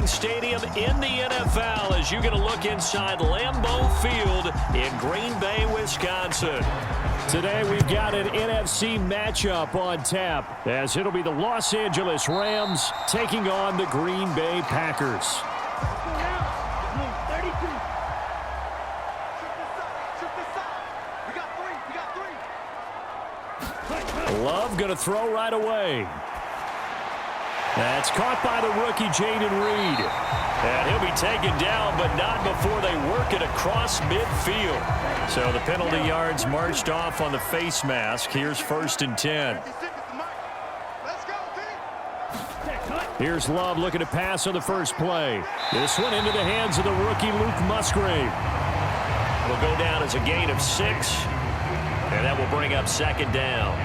sporting stadium in the NFL as you get a look inside Lambeau Field in Green Bay, Wisconsin. Today we've got an NFC matchup on tap as it'll be the Los Angeles Rams taking on the Green Bay Packers. Love going to throw right away. That's caught by the rookie, Jaden Reed. And he'll be taken down, but not before they work it across midfield. So the penalty yards marched off on the face mask. Here's 1st and 10. Here's Love looking to pass on the first play. This one into the hands of the rookie, Luke Musgrave. Will go down as a gain of 6. And that will bring up 2nd down.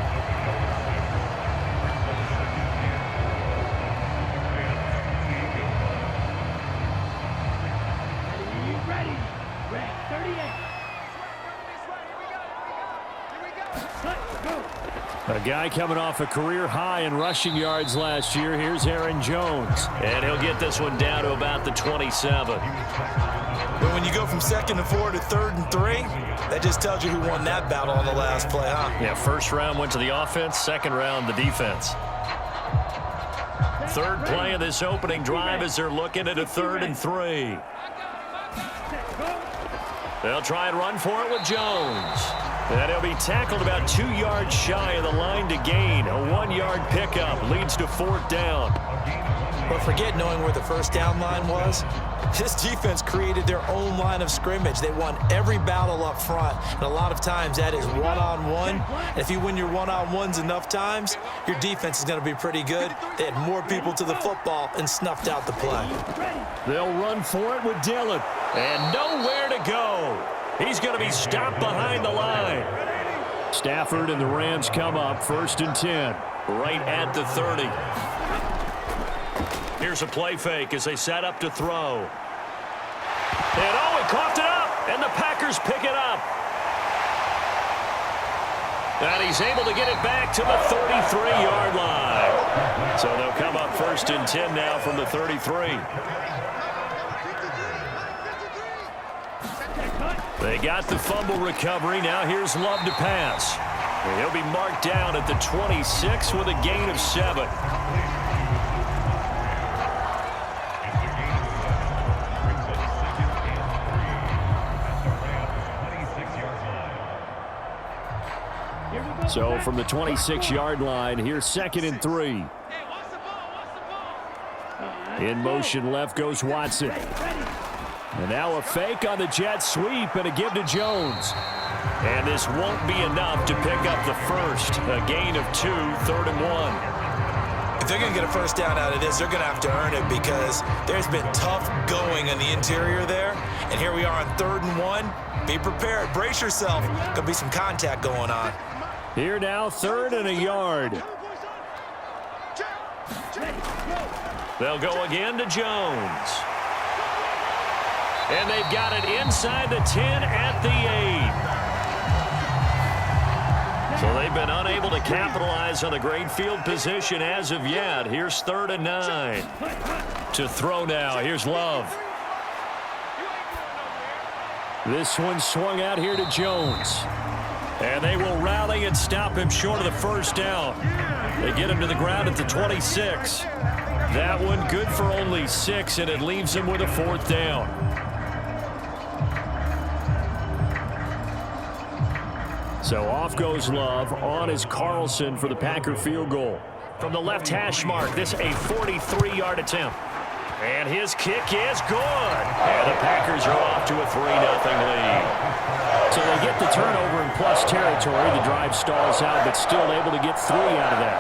A guy coming off a career high in rushing yards last year. Here's Aaron Jones. And he'll get this one down to about the 27. But when you go from 2nd and 4 to 3rd and 3, that just tells you who won that battle on the last play, huh? Yeah, first round went to the offense, second round the defense. Third play of this opening drive as they're looking at a 3rd and 3. They'll try and run for it with Jones. And he'll be tackled about 2 yards shy of the line to gain. A 1-yard pickup leads to 4th down. But forget knowing where the first down line was. This defense created their own line of scrimmage. They won every battle up front. And a lot of times that is one-on-one. And if you win your one-on-ones enough times, your defense is going to be pretty good. They had more people to the football and snuffed out the play. They'll run for it with Dillon. And nowhere to go. He's going to be stopped behind the line. Stafford and the Rams come up 1st and 10. Right at the 30. Here's a play fake as they set up to throw. And he coughed it up. And the Packers pick it up. And he's able to get it back to the 33-yard line. So they'll come up 1st and 10 now from the 33. They got the fumble recovery. Now here's Love to pass. And he'll be marked down at the 26 with a gain of 7. So from the 26-yard line, here's 2nd and 3. In motion left goes Watson. And now a fake on the jet sweep and a give to Jones. And this won't be enough to pick up the first. A gain of 2, 3rd and 1. If they're going to get a first down out of this, they're going to have to earn it because there's been tough going in the interior there. And here we are on 3rd and 1. Be prepared. Brace yourself. Going to be some contact going on. Here now, 3rd and a yard. They'll go again to Jones. And they've got it inside the 10 at the 8. So they've been unable to capitalize on the great field position as of yet. Here's 3rd and 9. To throw now. Here's Love. This one swung out here to Jones. And they will rally and stop him short of the first down. They get him to the ground at the 26. That one good for only 6, and it leaves him with a 4th down. So off goes Love. On is Carlson for the Packer field goal. From the left hash mark, this a 43-yard attempt. And his kick is good. And the Packers are off to a 3-0 lead. So they get the turnover in plus territory. The drive stalls out, but still able to get 3 out of that.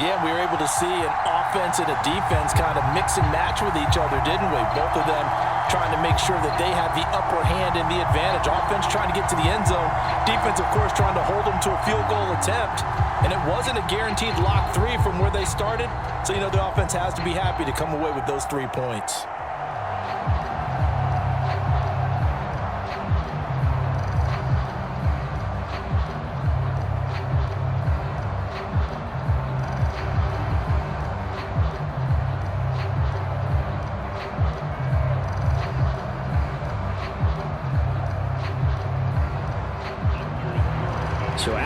Yeah, we were able to see an offense and a defense kind of mix and match with each other, didn't we? Both of them trying to make sure that they have the upper hand and the advantage. Offense trying to get to the end zone. Defense, of course, trying to hold them to a field goal attempt. And it wasn't a guaranteed lock 3 from where they started. So, you know, the offense has to be happy to come away with those 3 points.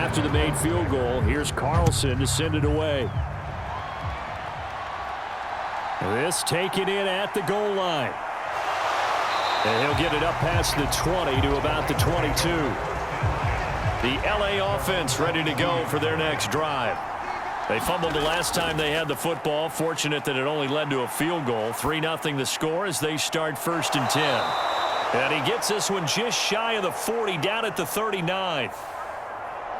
after the made field goal. Here's Carlson to send it away. This taken in at the goal line. And he'll get it up past the 20 to about the 22. The LA offense ready to go for their next drive. They fumbled the last time they had the football. Fortunate that it only led to a field goal. 3-0 the score as they start 1st and 10. And he gets this one just shy of the 40, down at the 39.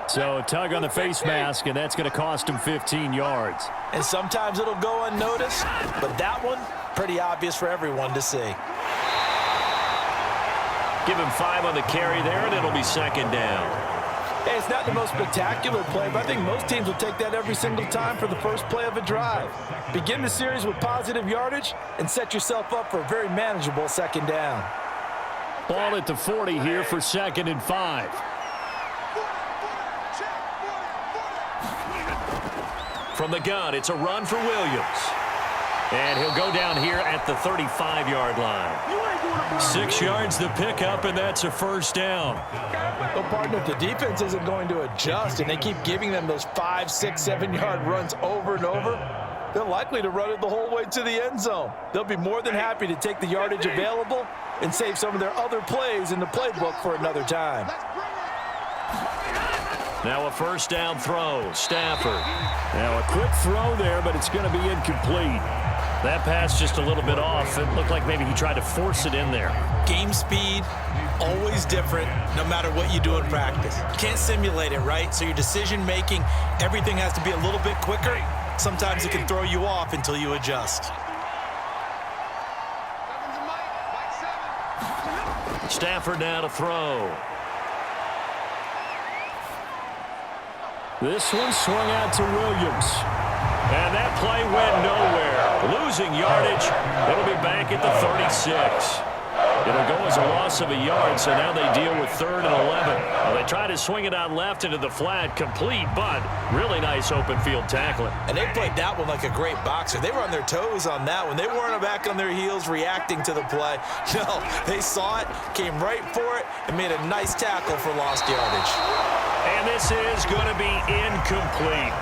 So a tug on the face mask, and that's going to cost him 15 yards. And sometimes it'll go unnoticed, but that one, pretty obvious for everyone to see. Give him 5 on the carry there, and it'll be 2nd down. Hey, it's not the most spectacular play, but I think most teams will take that every single time for the first play of a drive. Begin the series with positive yardage and set yourself up for a very manageable 2nd down. Ball at the 40 here for 2nd and 5. From the gun, it's a run for Williams. And he'll go down here at the 35-yard line. 6 yards the pickup, and that's a 1st down. Well, partner, if the defense isn't going to adjust and they keep giving them those 5, 6, 7-yard runs over and over, they're likely to run it the whole way to the end zone. They'll be more than happy to take the yardage available and save some of their other plays in the playbook for another time. Now a 1st down throw. Stafford. Now a quick throw there, but it's going to be incomplete. That pass just a little bit off. It looked like maybe he tried to force it in there. Game speed, always different, no matter what you do in practice. You can't simulate it, right? So your decision-making, everything has to be a little bit quicker. Sometimes it can throw you off until you adjust. Stafford now to throw. This one swung out to Williams. And that play went nowhere. Losing yardage. It'll be back at the 36. It'll go as a loss of a yard, so now they deal with 3rd and 11. Well, they try to swing it out left into the flat, complete, but really nice open field tackling. And they played that one like a great boxer. They were on their toes on that one. They weren't back on their heels reacting to the play. No, they saw it, came right for it, and made a nice tackle for lost yardage. And this is going to be incomplete.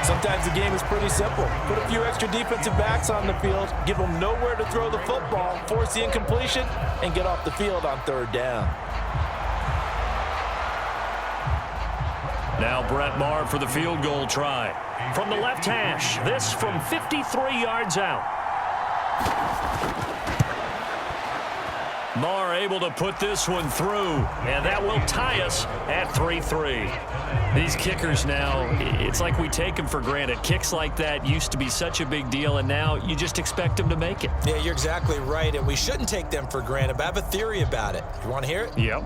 Sometimes the game is pretty simple. Put a few extra defensive backs on the field, give them nowhere to throw the football, force the incompletion, and get off the field on 3rd down. Now Brett Maher for the field goal try. From the left hash, this from 53 yards out. Maher able to put this one through, and that will tie us at 3-3. These kickers now, it's like we take them for granted. Kicks like that used to be such a big deal, and now you just expect them to make it. Yeah, you're exactly right, and we shouldn't take them for granted, but I have a theory about it. You want to hear it? Yep.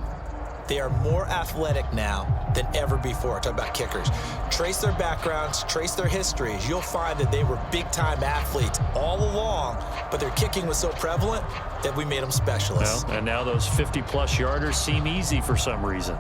They are more athletic now than ever before. Talk about kickers. Trace their backgrounds, trace their histories. You'll find that they were big-time athletes all along, but their kicking was so prevalent that we made them specialists. Well, and now those 50-plus yarders seem easy for some reason.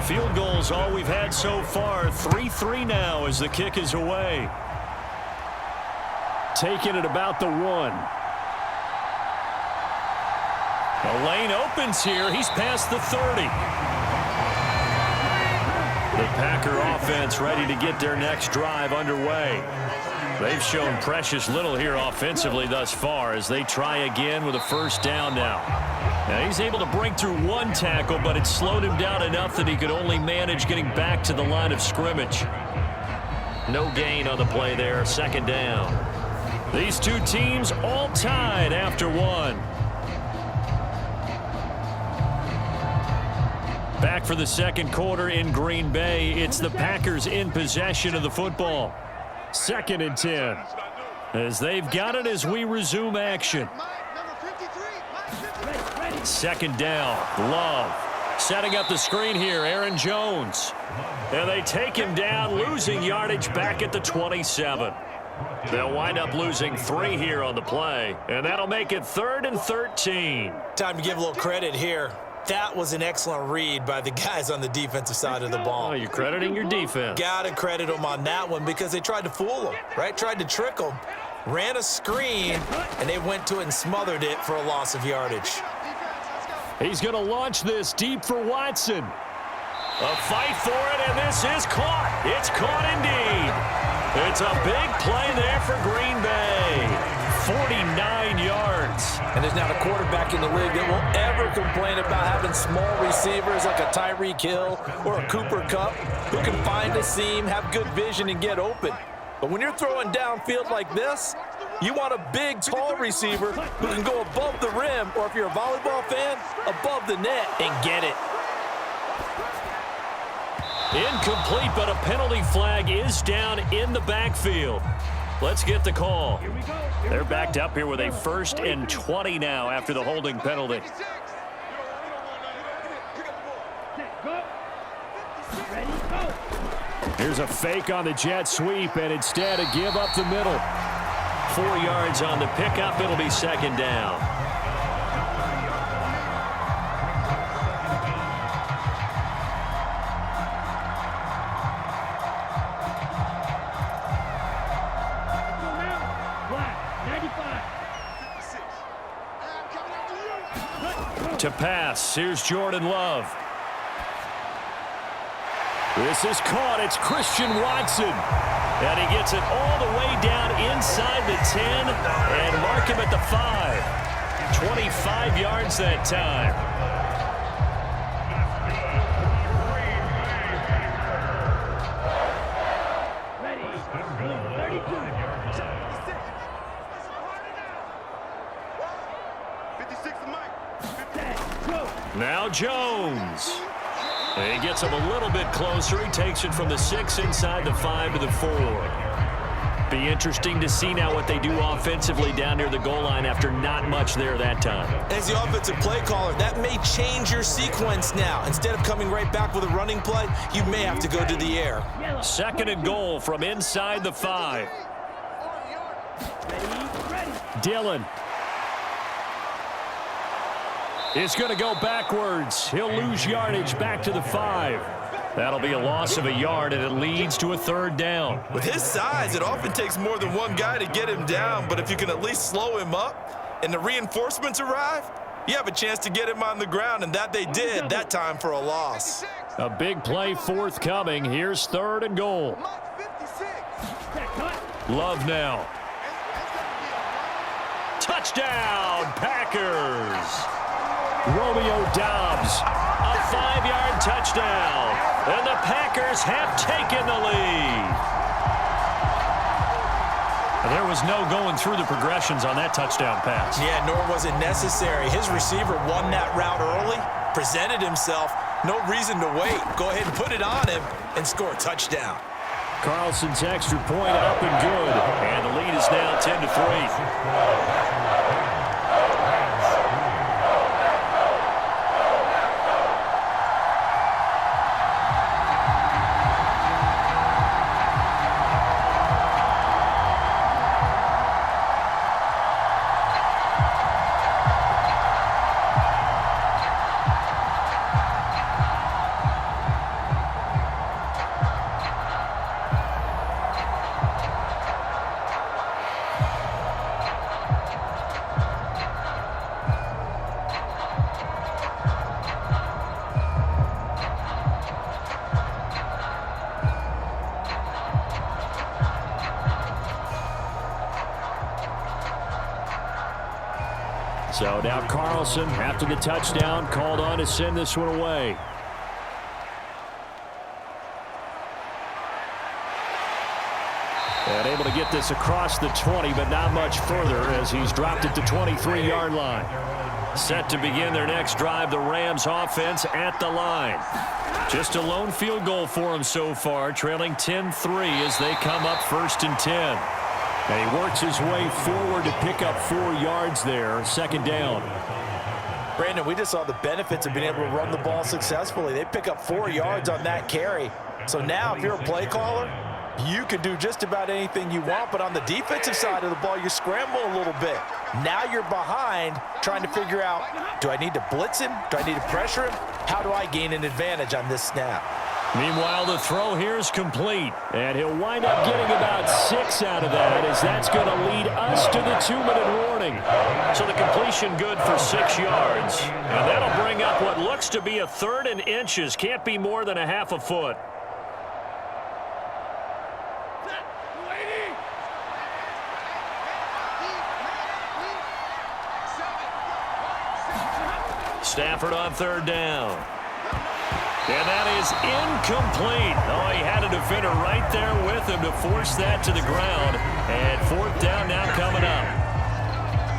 Field goals all we've had so far. 3-3 now as the kick is away. Taking it about the 1. The lane opens here. He's past the 30. The Packer offense ready to get their next drive underway. They've shown precious little here offensively thus far as they try again with a 1st down now. Now he's able to break through 1 tackle, but it slowed him down enough that he could only manage getting back to the line of scrimmage. No gain on the play there, 2nd down. These two teams all tied after 1. Back for the 2nd quarter in Green Bay. It's the Packers in possession of the football. 2nd and 10. As they've got it as we resume action. 2nd down. Love. Setting up the screen here. Aaron Jones. And they take him down, losing yardage back at the 27. They'll wind up losing 3 here on the play. And that'll make it 3rd and 13. Time to give a little credit here. That was an excellent read by the guys on the defensive side of the ball. Oh, you're crediting your defense. Got to credit them on that one because they tried to fool them, right? Tried to trick them, ran a screen, and they went to it and smothered it for a loss of yardage. He's going to launch this deep for Watson. A fight for it, and this is caught. It's caught indeed. It's a big play there for Green Bay. 49 yards. And there's not a quarterback in the league that will ever complain about having small receivers like a Tyreek Hill or a Cooper Kupp who can find a seam, have good vision, and get open. But when you're throwing downfield like this, you want a big, tall receiver who can go above the rim, or if you're a volleyball fan, above the net and get it. Incomplete, but a penalty flag is down in the backfield. Let's get the call. They're backed up here with a 1st and 20 now after the holding penalty. Here's a fake on the jet sweep, and instead a give up the middle. 4 yards on the pickup. It'll be 2nd down. To pass, here's Jordan Love. This is caught. It's Christian Watson. And he gets it all the way down inside the 10 and mark him at the 5. 25 yards that time. Now Jones. And he gets him a little bit closer. He takes it from the 6 inside the 5 to the 4. Be interesting to see now what they do offensively down near the goal line after not much there that time. As the offensive play caller, that may change your sequence now. Instead of coming right back with a running play, you may have to go to the air. 2nd and goal from inside the 5. Dillon is going to go backwards. He'll lose yardage back to the 5. That'll be a loss of a yard, and it leads to a 3rd down. With his size, it often takes more than one guy to get him down, but if you can at least slow him up and the reinforcements arrive, you have a chance to get him on the ground, and that they did, that time for a loss. A big play forthcoming. Here's 3rd and goal. Love now. Touchdown, Packers. Romeo Doubs, a 5-yard touchdown, and the Packers have taken the lead. And there was no going through the progressions on that touchdown pass. Yeah, nor was it necessary. His receiver won that route early, presented himself, no reason to wait. Go ahead and put it on him and score a touchdown. Carlson's extra point up and good, and the lead is now 10-3. So now Carlson, after the touchdown, called on to send this one away. And able to get this across the 20, but not much further as he's dropped it to 23-yard line. Set to begin their next drive, the Rams offense at the line. Just a lone field goal for him so far, trailing 10-3 as they come up 1st and 10. And he works his way forward to pick up 4 yards there, 2nd down. Brandon, we just saw the benefits of being able to run the ball successfully. They pick up 4 yards on that carry. So now if you're a play caller, You can do just about anything you want, but on the defensive side of the ball, you scramble a little bit. Now you're behind, trying to figure out, do I need to blitz him? Do I need to pressure him? How do I gain an advantage on this snap? Meanwhile, the throw here is complete, and he'll wind up getting about 6 out of that, as that's going to lead us to the 2-minute warning. So the completion good for 6 yards, and that'll bring up what looks to be a 3rd and inches. Can't be more than a half a foot. Stafford on 3rd down. And that is incomplete. Oh, he had a defender right there with him to force that to the ground. And 4th down now coming up.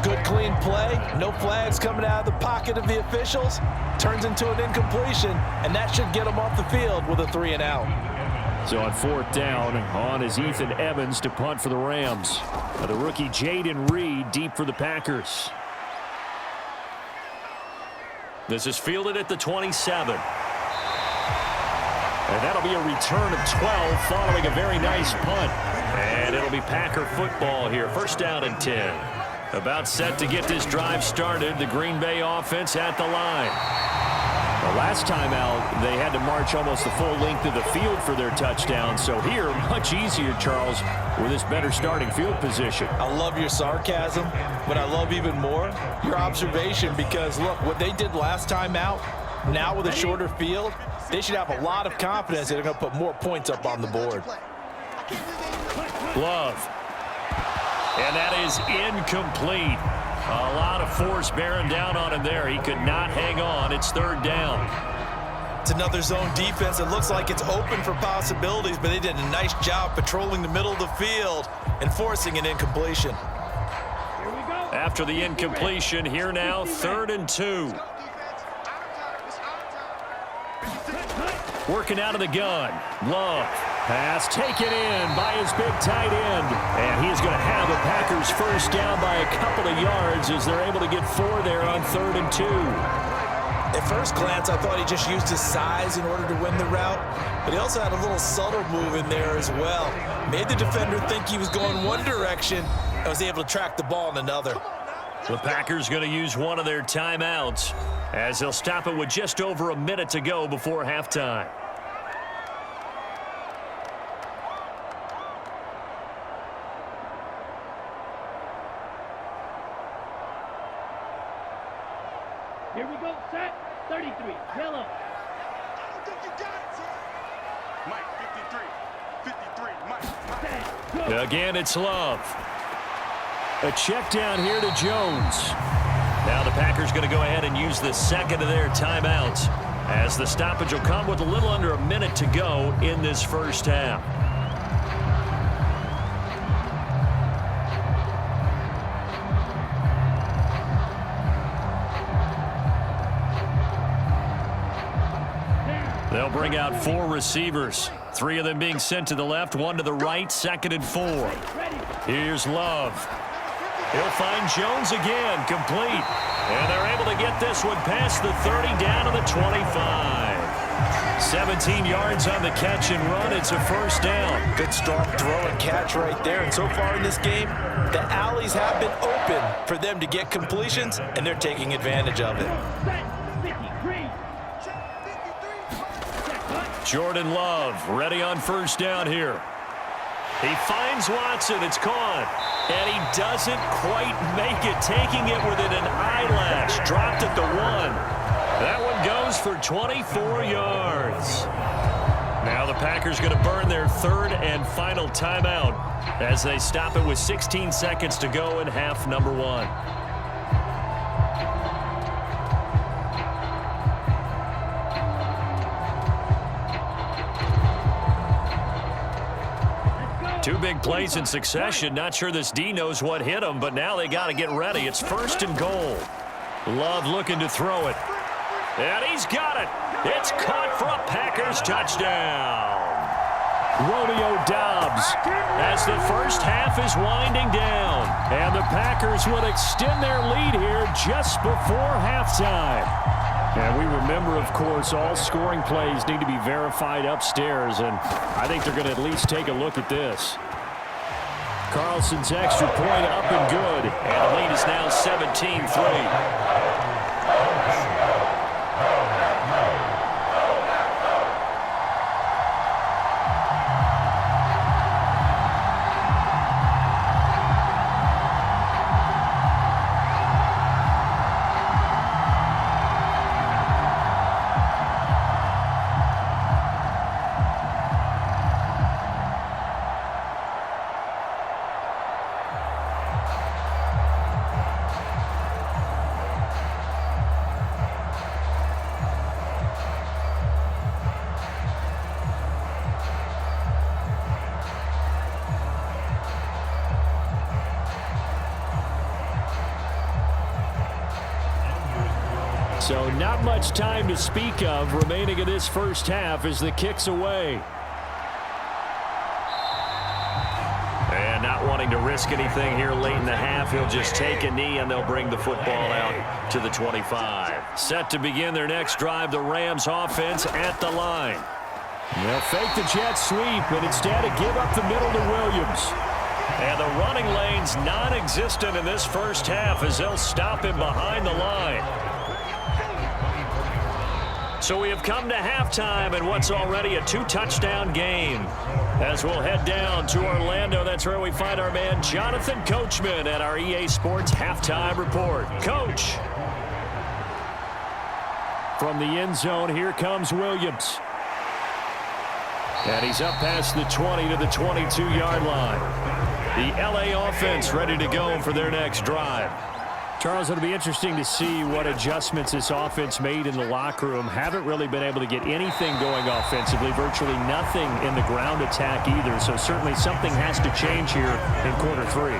Good clean play. No flags coming out of the pocket of the officials. Turns into an incompletion, and that should get him off the field with a 3 and out. So on 4th down, on is Ethan Evans to punt for the Rams. The rookie Jaden Reed deep for the Packers. This is fielded at the 27. And that'll be a return of 12 following a very nice punt. And it'll be Packer football here. 1st down and 10. About set to get this drive started. The Green Bay offense at the line. The last time out, they had to march almost the full length of the field for their touchdown. So here, much easier, Charles, with this better starting field position. I love your sarcasm, but I love even more your observation, because, look, what they did last time out, now with a shorter field, they should have a lot of confidence that they're going to put more points up on the board. Love. And that is incomplete. A lot of force bearing down on him there. He could not hang on. It's 3rd down. It's another zone defense. It looks like it's open for possibilities, but they did a nice job patrolling the middle of the field and forcing an incompletion. After the incompletion, here now, 3rd and 2. Working out of the gun. Love. Pass taken in by his big tight end. And he's going to have the Packers 1st down by a couple of yards as they're able to get 4 there on 3rd and 2. At first glance, I thought he just used his size in order to win the route, but he also had a little subtle move in there as well. Made the defender think he was going one direction and was able to track the ball in another. The Packers going to use one of their timeouts as they'll stop it with just over a minute to go before halftime. Here we go, set, 33, yellow. Mike, 53, Mike. Again, it's Love. A check down here to Jones. Now the Packers going to go ahead and use the 2nd of their timeouts, as the stoppage will come with a little under a minute to go in this 1st half. They'll bring out 4 receivers, 3 of them being sent to the left, 1 to the right, 2nd and 4. Here's Love. He'll find Jones again, complete. And they're able to get this one past the 30, down to the 25. 17 yards on the catch and run. It's a 1st down. Good strong throw and catch right there. And so far in this game, the alleys have been open for them to get completions, and they're taking advantage of it. Jordan Love ready on 1st down here. He finds Watson. It's caught. And he doesn't quite make it, taking it within an eyelash. Dropped at the 1. That one goes for 24 yards. Now the Packers going to burn their 3rd and final timeout as they stop it with 16 seconds to go in half number 1. Two big plays in succession. Not sure this D knows what hit him, but now they got to get ready. It's 1st and goal. Love looking to throw it. And he's got it. It's caught for a Packers touchdown. Romeo Doubs as the 1st half is winding down. And the Packers will extend their lead here just before halftime. And we remember, of course, all scoring plays need to be verified upstairs, and I think they're going to at least take a look at this. Carlson's extra point up and good, and the lead is now 17-3. So not much time to speak of remaining in this first half as the kick's away. And not wanting to risk anything here late in the half, he'll just take a knee and they'll bring the football out to the 25. Set to begin their next drive, the Rams offense at the line. They'll fake the jet sweep and instead give up the middle to Williams. And the running lane's non-existent in this first half as they'll stop him behind the line. So we have come to halftime in what's already a two-touchdown game. As we'll head down to Orlando, that's where we find our man Jonathan Coachman at our EA Sports Halftime Report. Coach. From the end zone, here comes Williams. And he's up past the 20 to the 22-yard line. The LA offense ready to go for their next drive. Charles, it'll be interesting to see what adjustments this offense made in the locker room. Haven't really been able to get anything going offensively, virtually nothing in the ground attack either. So certainly something has to change here in quarter three.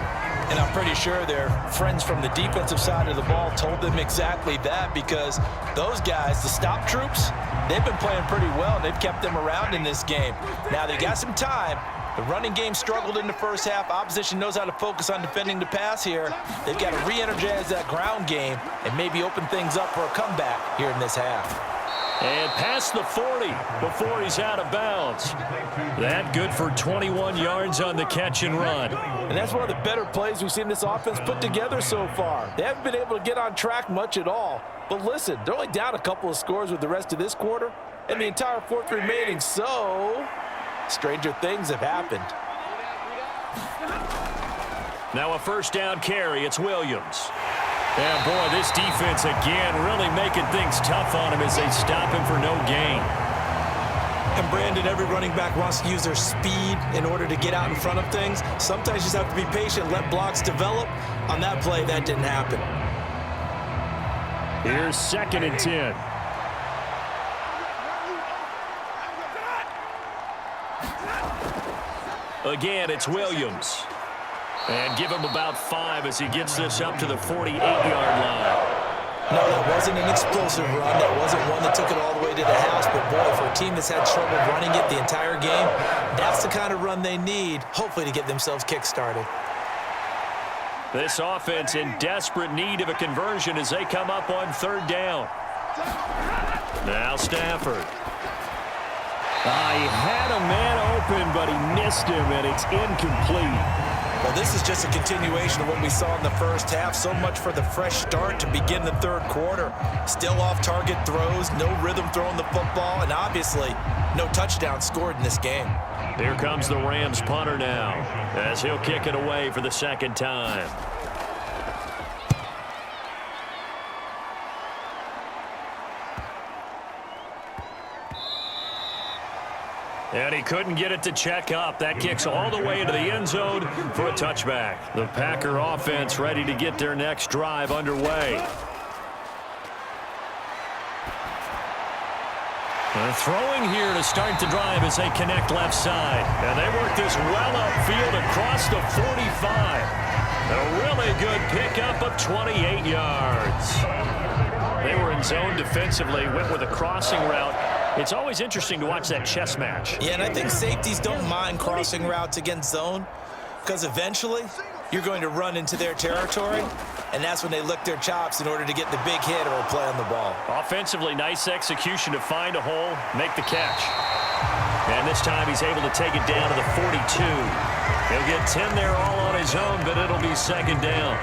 And I'm pretty sure their friends from the defensive side of the ball told them exactly that, because those guys, the stop troops, they've been playing pretty well. They've kept them around in this game. Now they got some time. The running game struggled in the first half. Opposition knows how to focus on defending the pass here. They've got to re-energize that ground game and maybe open things up for a comeback here in this half. And past the 40 before he's out of bounds. That good for 21 yards on the catch and run. And that's one of the better plays we've seen this offense put together so far. They haven't been able to get on track much at all. But listen, they're only down a couple of scores with the rest of this quarter and the entire fourth remaining, so stranger things have happened. Now a first down carry. It's Williams. And boy, this defense again really making things tough on him as they stop him for no gain. And Brandon, every running back wants to use their speed in order to get out in front of things. Sometimes you just have to be patient, let blocks develop. On that play, that didn't happen. Here's 2nd and 10. Again, it's Williams. And give him about 5 as he gets this up to the 48-yard line. No, that wasn't an explosive run. That wasn't one that took it all the way to the house. But, boy, for a team that's had trouble running it the entire game, that's the kind of run they need, hopefully, to get themselves kick-started. This offense in desperate need of a conversion as they come up on 3rd down. Now Stafford. He had a man open, but he missed him, and it's incomplete. Well, this is just a continuation of what we saw in the first half. So much for the fresh start to begin the third quarter. Still off-target throws, no rhythm throwing the football, and obviously no touchdown scored in this game. Here comes the Rams punter now as he'll kick it away for the 2nd time. And he couldn't get it to check up. That kicks all the way into the end zone for a touchback. The Packer offense ready to get their next drive underway. Throwing here to start the drive as they connect left side. And they work this well upfield across the 45. A really good pickup of 28 yards. They were in zone defensively, went with a crossing route. It's always interesting to watch that chess match. Yeah, and I think safeties don't mind crossing routes against zone because eventually you're going to run into their territory. and that's when they lick their chops in order to get the big hit or a play on the ball. Offensively, nice execution to find a hole, make the catch. And this time he's able to take it down to the 42. He'll get 10 there all on his own, but it'll be second down.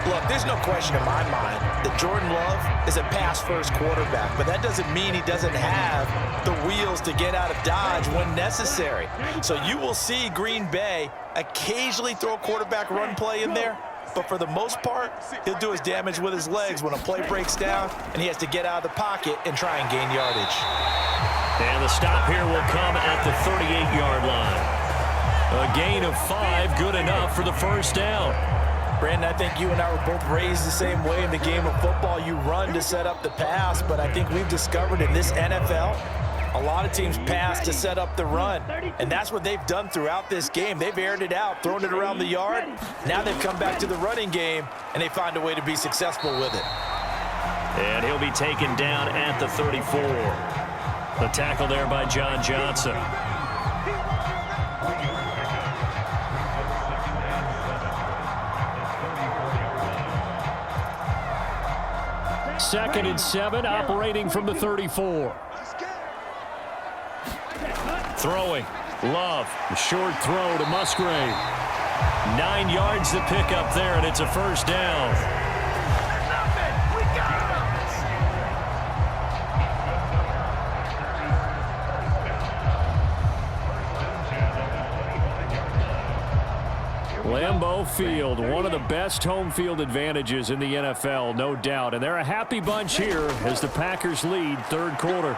Look, there's no question in my mind that Jordan Love is a pass-first quarterback, but that doesn't mean he doesn't have the wheels to get out of Dodge when necessary. So you will see Green Bay occasionally throw a quarterback run play in there, but for the most part, he'll do his damage with his legs when a play breaks down and he has to get out of the pocket and try and gain yardage. And the stop here will come at the 38-yard line. A gain of 5, good enough for the first down. Brandon, I think you and I were both raised the same way in the game of football. You run to set up the pass, but I think we've discovered in this NFL, a lot of teams pass to set up the run, and that's what they've done throughout this game. They've aired it out, thrown it around the yard. Now they've come back to the running game, and they find a way to be successful with it. And he'll be taken down at the 34. The tackle there by John Johnson. Second and 7, operating from the 34. Throwing. Love. A short throw to Musgrave. 9 yards to pick up there, and it's a first down. Lambeau Field, one of the best home field advantages in the NFL, no doubt. And they're a happy bunch here as the Packers lead third quarter.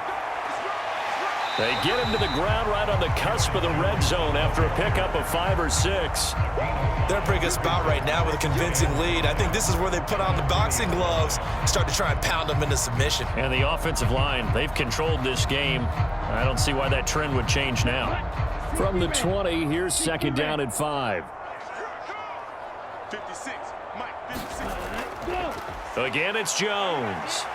They get him to the ground right on the cusp of the red zone after a pickup of 5 or 6. They're in a pretty good spot right now with a convincing lead. I think this is where they put on the boxing gloves and start to try and pound them into submission. And the offensive line, they've controlled this game. I don't see why that trend would change now. From the 20, here's second down and 5. 56, Mike, 56. Again, it's Jones.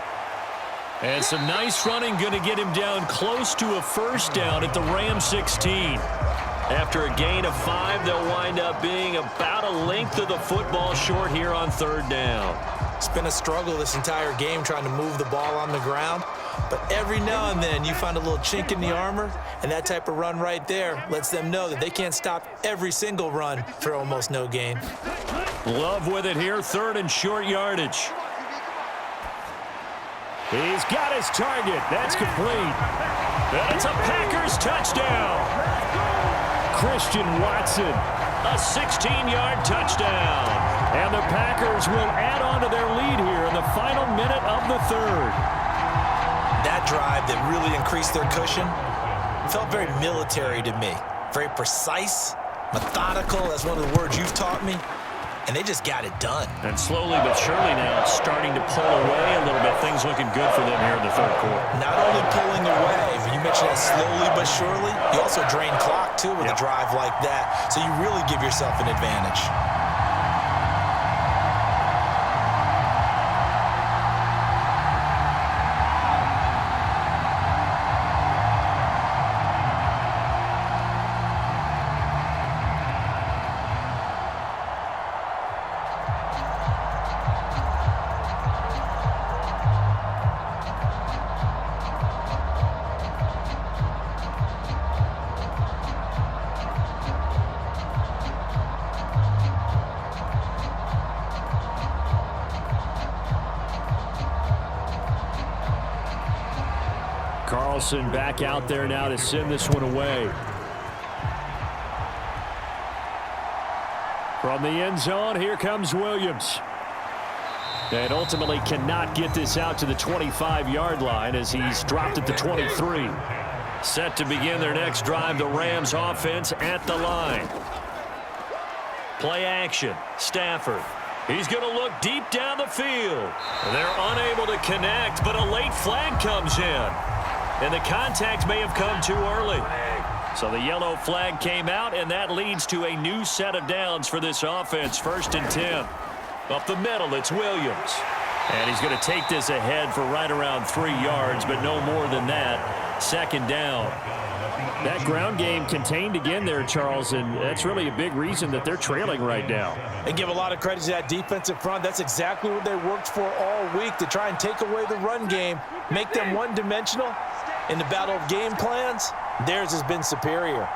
And some nice running going to get him down close to a first down at the Rams 16. After a gain of 5, they'll wind up being about a length of the football short here on third down. It's been a struggle this entire game trying to move the ball on the ground. But every now and then you find a little chink in the armor, and that type of run right there lets them know that they can't stop every single run for almost no gain. Love with it here, third and short yardage. He's got his target. That's complete. That's a Packers touchdown. Christian Watson, a 16-yard touchdown. And the Packers will add on to their lead here in the final minute of the third. That drive that really increased their cushion felt very military to me. Very precise, methodical, that's one of the words you've taught me. And they just got it done. And slowly but surely now it's starting to pull away a little bit. Things looking good for them here in the third quarter. Not only pulling away, but you mentioned that slowly but surely. You also drain clock, too, with a drive like that. So you really give yourself an advantage. Carlson back out there now to send this one away. From the end zone, here comes Williams. And ultimately cannot get this out to the 25-yard line as he's dropped at the 23. Set to begin their next drive, the Rams offense at the line. Play action, Stafford. He's going to look deep down the field. They're unable to connect, but a late flag comes in. And the contact may have come too early. So the yellow flag came out, and that leads to a new set of downs for this offense. 1st and 10. Up the middle, it's Williams. And he's going to take this ahead for right around 3 yards, but no more than that. 2nd down. That ground game contained again there, Charles, and that's really a big reason that they're trailing right now. And give a lot of credit to that defensive front. That's exactly what they worked for all week, to try and take away the run game, make them one-dimensional. In the battle of game plans, theirs has been superior.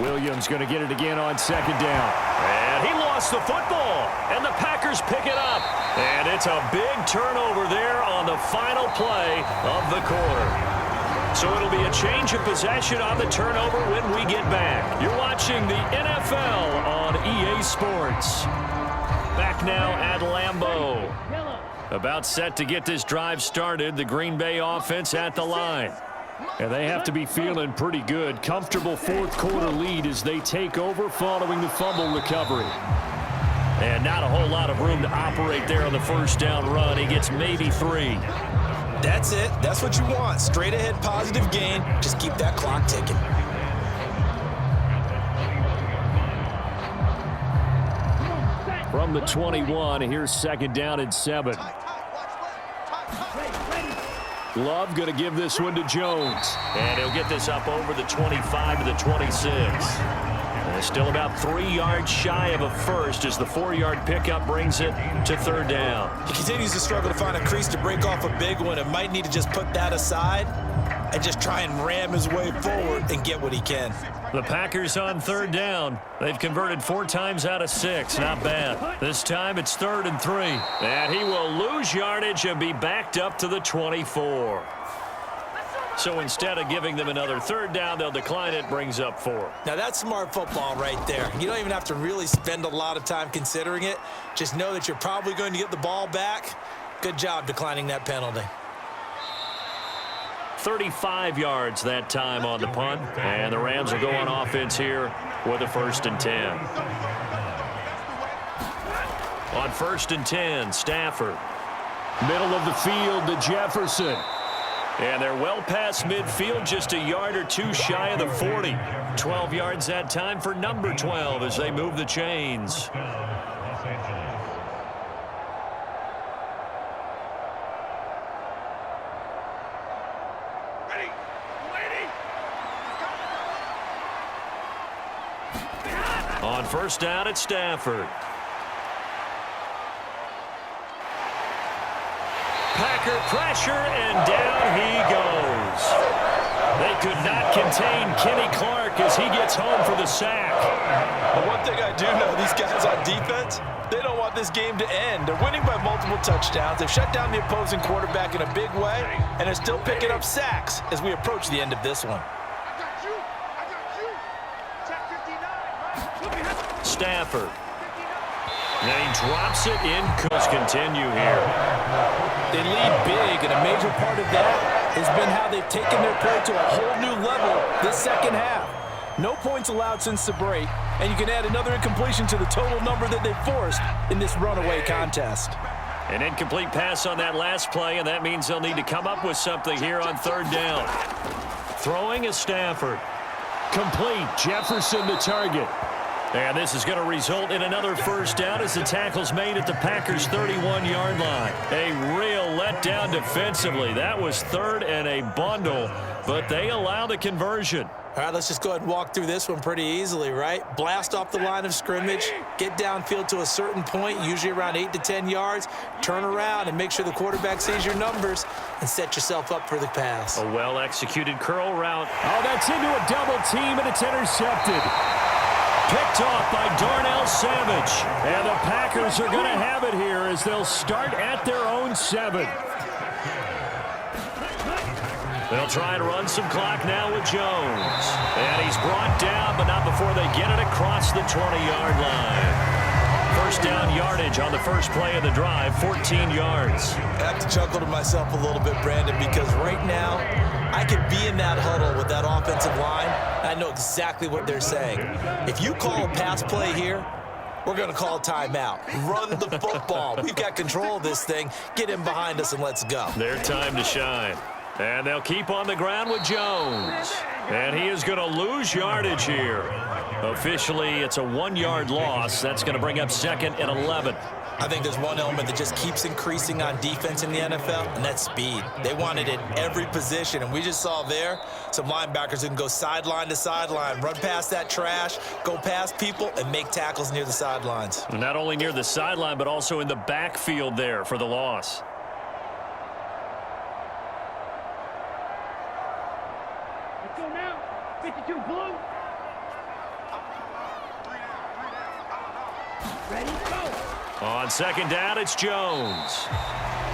Williams going to get it again on second down. And he lost the football, and the Packers pick it up. And it's a big turnover there on the final play of the quarter. So it'll be a change of possession on the turnover when we get back. You're watching the NFL on EA Sports. Back now at Lambeau. About set to get this drive started, the Green Bay offense at the line. And they have to be feeling pretty good. Comfortable fourth quarter lead as they take over following the fumble recovery. And not a whole lot of room to operate there on the first down run. He gets maybe 3. That's it. That's what you want. Straight ahead positive gain. Just keep that clock ticking. From the 21, here's second down and 7. Love going to give this one to Jones. And he'll get this up over the 25 to the 26. And still about 3 yards shy of a first as the 4-yard pickup brings it to third down. He continues to struggle to find a crease to break off a big one and might need to just put that aside and just try and ram his way forward and get what he can. The Packers on third down. They've converted 4 times out of 6. Not bad. This time it's 3rd and 3. And he will lose yardage and be backed up to the 24. So instead of giving them another third down, they'll decline it, brings up 4. Now that's smart football right there. You don't even have to really spend a lot of time considering it. Just know that you're probably going to get the ball back. Good job declining that penalty. 35 yards that time on the punt. And the Rams will go on offense here with a 1st and 10. On 1st and 10, Stafford. Middle of the field to Jefferson. And they're well past midfield, just a yard or 2 shy of the 40. 12 yards that time for number 12 as they move the chains. On first down at Stafford. Packer pressure, and down he goes. They could not contain Kenny Clark as he gets home for the sack. But one thing I do know, these guys on defense, they don't want this game to end. They're winning by multiple touchdowns. They've shut down the opposing quarterback in a big way, and they're still picking up sacks as we approach the end of this one. Stafford. And he drops it in. Let's continue here. They lead big, and a major part of that has been how they've taken their play to a whole new level this second half. No points allowed since the break, and you can add another incompletion to the total number that they've forced in this runaway contest. An incomplete pass on that last play, and that means they'll need to come up with something here on third down. Throwing is Stafford. Complete. Jefferson to target. And this is going to result in another first down as the tackle's made at the Packers' 31-yard line. A real letdown defensively. That was 3rd and a bundle, but they allow the conversion. All right, let's just go ahead and walk through this one pretty easily, right? Blast off the line of scrimmage, get downfield to a certain point, usually around 8 to 10 yards, turn around and make sure the quarterback sees your numbers and set yourself up for the pass. A well-executed curl route. Oh, that's into a double team, and it's intercepted. Picked off by Darnell Savage. And the Packers are going to have it here as they'll start at their own 7. They'll try and run some clock now with Jones. And he's brought down, but not before they get it across the 20-yard line. First down yardage on the first play of the drive, 14 yards. I have to chuckle to myself a little bit, Brandon, because right now I could be in that huddle with that offensive line, and I know exactly what they're saying. If you call a pass play here, we're going to call timeout. Run the football. We've got control of this thing. Get in behind us and let's go. Their time to shine. And they'll keep on the ground with Jones. And he is going to lose yardage here. Officially, it's a 1-yard loss. That's going to bring up 2nd and 11. I think there's one element that just keeps increasing on defense in the NFL, and that's speed. They want it at every position, and we just saw there some linebackers who can go sideline to sideline, run past that trash, go past people, and make tackles near the sidelines. Not only near the sideline, but also in the backfield there for the loss. Let's go now. 52 blue. Ready, go. On 2nd down, it's Jones.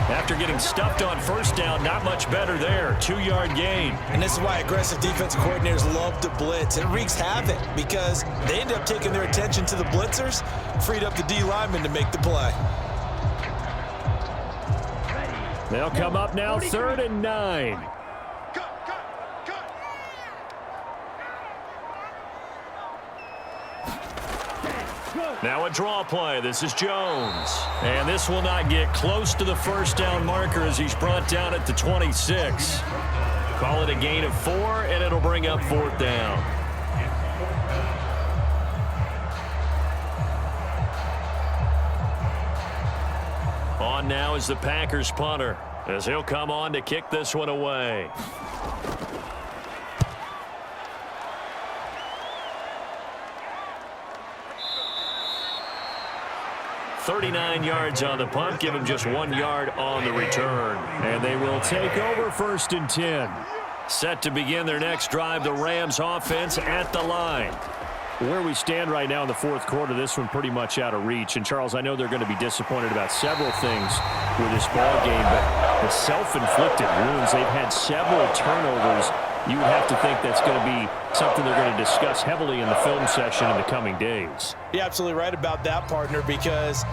After getting stuffed on 1st down, not much better there. 2-yard gain. And this is why aggressive defensive coordinators love to blitz. It wreaks havoc because they end up taking their attention to the blitzers, freed up the D lineman to make the play. They'll come up now 3rd and 9. Now a draw play. This is Jones. And this will not get close to the 1st down marker as he's brought down at the 26. Call it a gain of 4, and it'll bring up 4th down. On now is the Packers punter, as he'll come on to kick this one away. 39 yards on the punt, give him just 1 yard on the return. And they will take over 1st and 10. Set to begin their next drive, the Rams offense at the line. Where we stand right now in the 4th quarter, this one pretty much out of reach. And, Charles, I know they're going to be disappointed about several things with this ball game, but the self-inflicted wounds, they've had several turnovers. You would have to think that's going to be something they're going to discuss heavily in the film session in the coming days. You're absolutely right about that, partner, because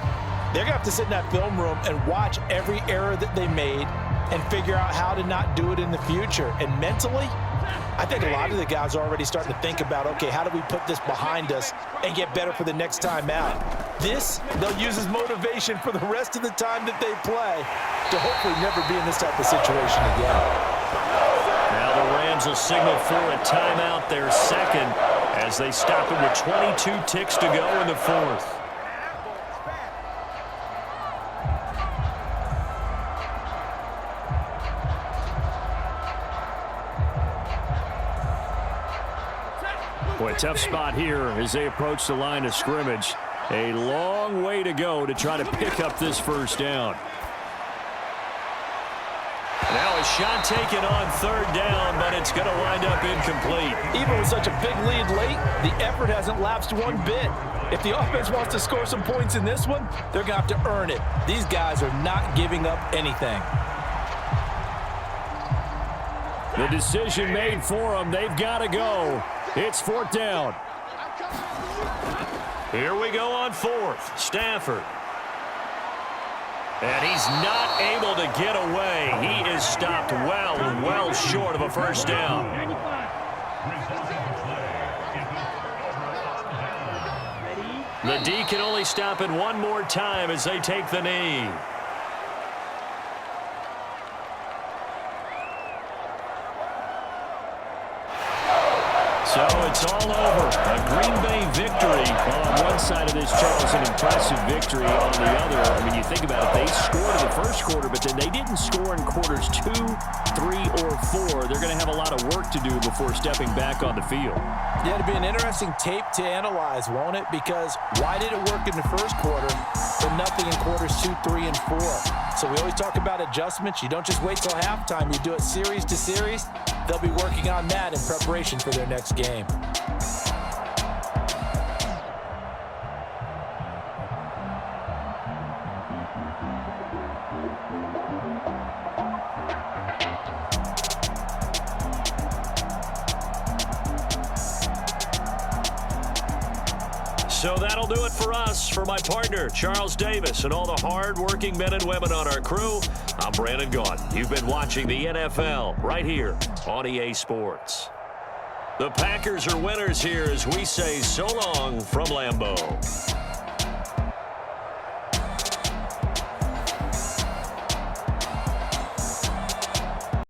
they're going to have to sit in that film room and watch every error that they made and figure out how to not do it in the future. And mentally, I think a lot of the guys are already starting to think about, okay, how do we put this behind us and get better for the next time out? This, they'll use as motivation for the rest of the time that they play to hopefully never be in this type of situation again. Now the Rams will signal for a timeout, their 2nd, as they stop it with 22 ticks to go in the 4th. Boy, tough spot here as they approach the line of scrimmage. A long way to go to try to pick up this 1st down. Now a shot taken on 3rd down, but it's going to wind up incomplete. Even with such a big lead late, the effort hasn't lapsed one bit. If the offense wants to score some points in this one, they're going to have to earn it. These guys are not giving up anything. The decision made for them. They've got to go. It's 4th down. Here we go on 4th. Stafford. And he's not able to get away. He is stopped well short of a 1st down. 95. The D can only stop it one more time as they take the knee. So it's all over. A Green Bay victory on one side of this, Charles, an impressive victory on the other. I mean, you think about it, they scored in the 1st quarter, but then they didn't score in quarters 2, 3, or 4. They're going to have a lot of work to do before stepping back on the field. Yeah, it'll be an interesting tape to analyze, won't it? Because why did it work in the 1st quarter, but nothing in quarters 2, 3, and 4? So we always talk about adjustments. You don't just wait till halftime. You do it series to series. They'll be working on that in preparation for their next game. So that'll do it for us. For my partner, Charles Davis, and all the hard-working men and women on our crew, I'm Brandon Gaudin. You've been watching the NFL right here on EA Sports. The Packers are winners here as we say so long from Lambeau.